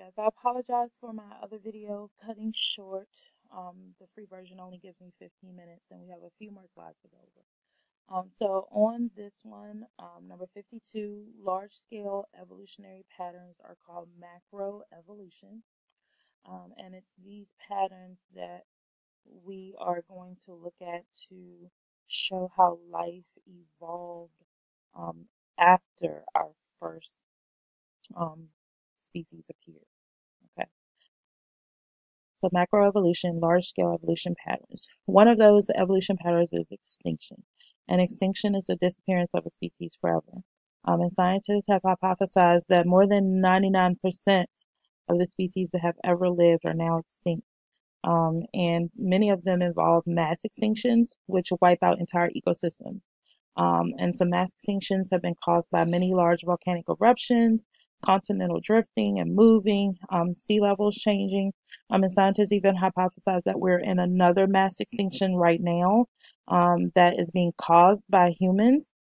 guys, I apologize for my other video cutting short. The free version only gives me 15 minutes and we have a few more slides to go over. So on this one, number 52, large-scale evolutionary patterns are called macroevolution. And it's these patterns that we are going to look at to show how life evolved um, after our first species appeared. Okay. So macroevolution, large-scale evolution patterns. One of those evolution patterns is extinction. And extinction is the disappearance of a species forever. And scientists have hypothesized that more than 99% of the species that have ever lived are now extinct. And many of them involve mass extinctions, which wipe out entire ecosystems. And some mass extinctions have been caused by many large volcanic eruptions, continental drifting and moving, sea levels changing. And scientists even hypothesize that we're in another mass extinction right now that is being caused by humans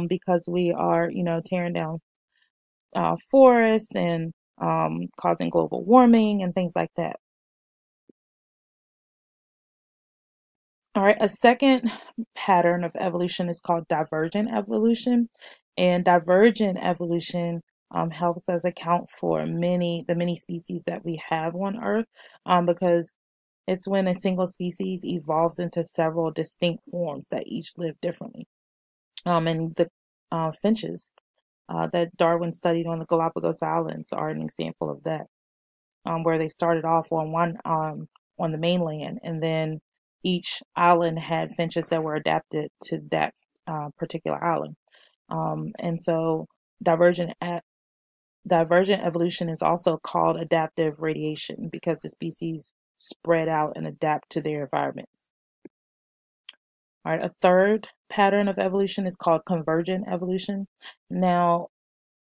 because we are, tearing down forests and causing global warming and things like that. All right, a second pattern of evolution is called divergent evolution, and divergent evolution helps us account for the many species that we have on Earth, because it's when a single species evolves into several distinct forms that each live differently. And the finches that Darwin studied on the Galapagos Islands are an example of that, where they started off on the mainland, and then each island had finches that were adapted to that particular island. And so divergent divergent evolution is also called adaptive radiation because the species spread out and adapt to their environments. All right, a third pattern of evolution is called convergent evolution. Now,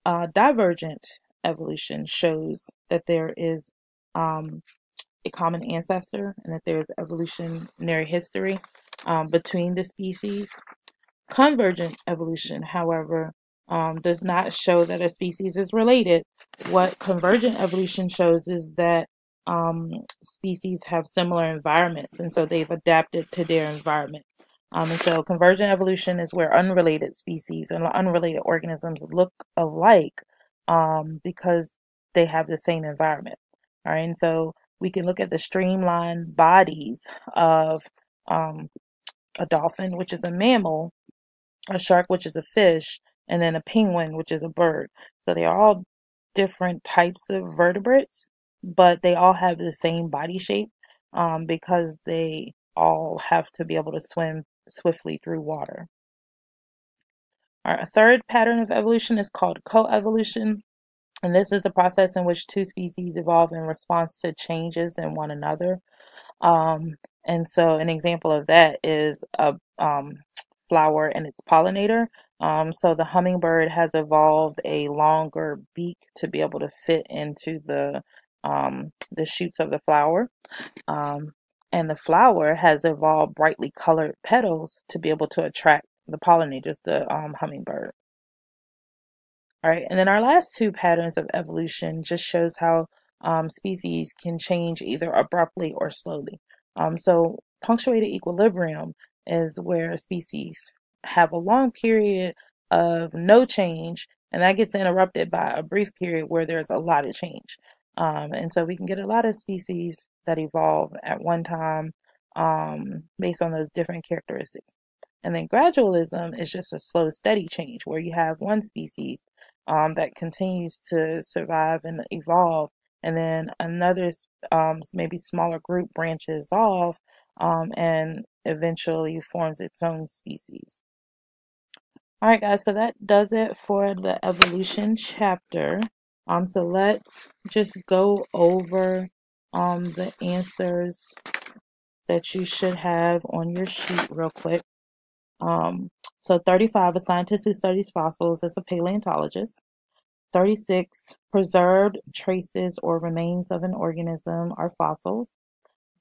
divergent evolution shows that there is a common ancestor and that there's evolutionary history between the species. Convergent evolution, however, does not show that a species is related. What convergent evolution shows is that species have similar environments, and so they've adapted to their environment. And so convergent evolution is where unrelated species and unrelated organisms look alike because they have the same environment. All right, and so we can look at the streamlined bodies of a dolphin, which is a mammal, a shark, which is a fish, and then a penguin, which is a bird. So they are all different types of vertebrates, but they all have the same body shape because they all have to be able to swim swiftly through water. All right, a third pattern of evolution is called coevolution. And this is the process in which two species evolve in response to changes in one another. Um, and so an example of that is a flower and its pollinator. So the hummingbird has evolved a longer beak to be able to fit into the shoots of the flower. Um, and the flower has evolved brightly colored petals to be able to attract the pollinators, the hummingbird. All right, and then our last two patterns of evolution just shows how species can change either abruptly or slowly. So punctuated equilibrium is where a species have a long period of no change, and that gets interrupted by a brief period where there's a lot of change. And so we can get a lot of species that evolve at one time based on those different characteristics. And then gradualism is just a slow, steady change where you have one species that continues to survive and evolve, and then another, maybe smaller group branches off and eventually forms its own species. All right, guys, so that does it for the evolution chapter. So let's just go over the answers that you should have on your sheet real quick. So 35, a scientist who studies fossils is a paleontologist. 36, preserved traces or remains of an organism are fossils.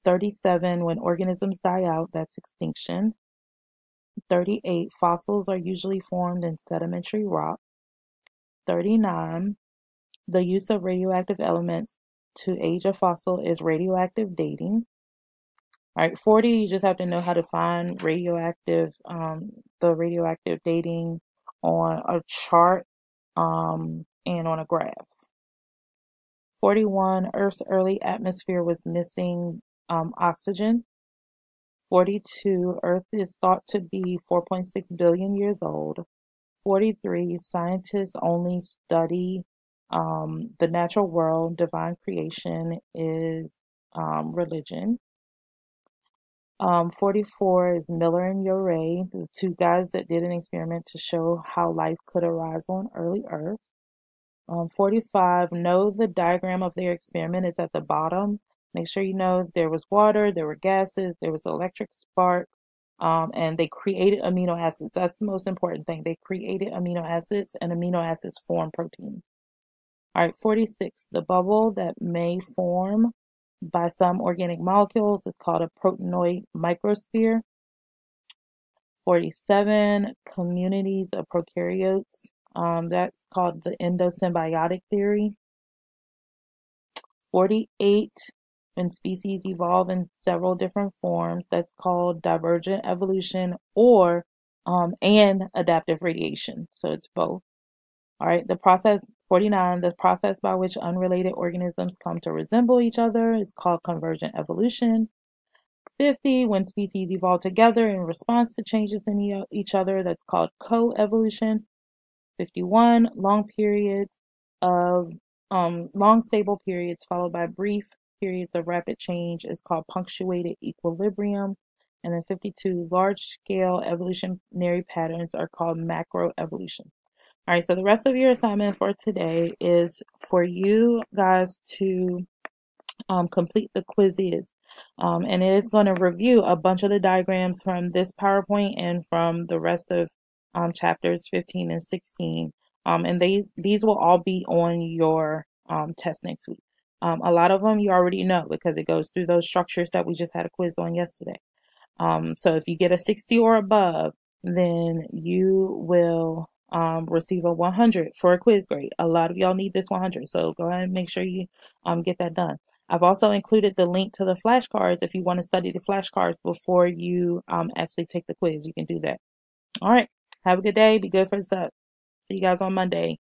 37, when organisms die out, that's extinction. 38, fossils are usually formed in sedimentary rock. 39, The use of radioactive elements to age a fossil is radioactive dating. All right, 40, you just have to know how to find the radioactive dating on a chart and on a graph. 41, Earth's early atmosphere was missing oxygen. 42, Earth is thought to be 4.6 billion years old. 43, scientists only study the natural world. Divine creation is religion. 44 is Miller and Urey, the two guys that did an experiment to show how life could arise on early Earth. 45, know the diagram of their experiment is at the bottom. Make sure you know there was water, there were gases, there was electric spark, and they created amino acids. That's the most important thing. They created amino acids, and amino acids form proteins. All right, 46, the bubble that may form by some organic molecules is called a proteinoid microsphere. 47, communities of prokaryotes. That's called the endosymbiotic theory. 48, when species evolve in several different forms, that's called divergent evolution or and adaptive radiation. So it's both. All right, 49, the process by which unrelated organisms come to resemble each other is called convergent evolution. 50, when species evolve together in response to changes in each other, that's called coevolution. 51, long stable periods followed by brief periods of rapid change is called punctuated equilibrium. And then 52, large scale evolutionary patterns are called macroevolution. All right, so the rest of your assignment for today is for you guys to complete the quizzes. And it is going to review a bunch of the diagrams from this PowerPoint and from the rest of chapters 15 and 16. And these will all be on your test next week. A lot of them you already know because it goes through those structures that we just had a quiz on yesterday. So if you get a 60 or above, then you will receive a 100 for a quiz grade. A lot of y'all need this 100, so go ahead and make sure you get that done. I've also included the link to the flashcards if you want to study the flashcards before you actually take the quiz. You can do that. All right. Have a good day. Be good for yourself. See you guys on Monday.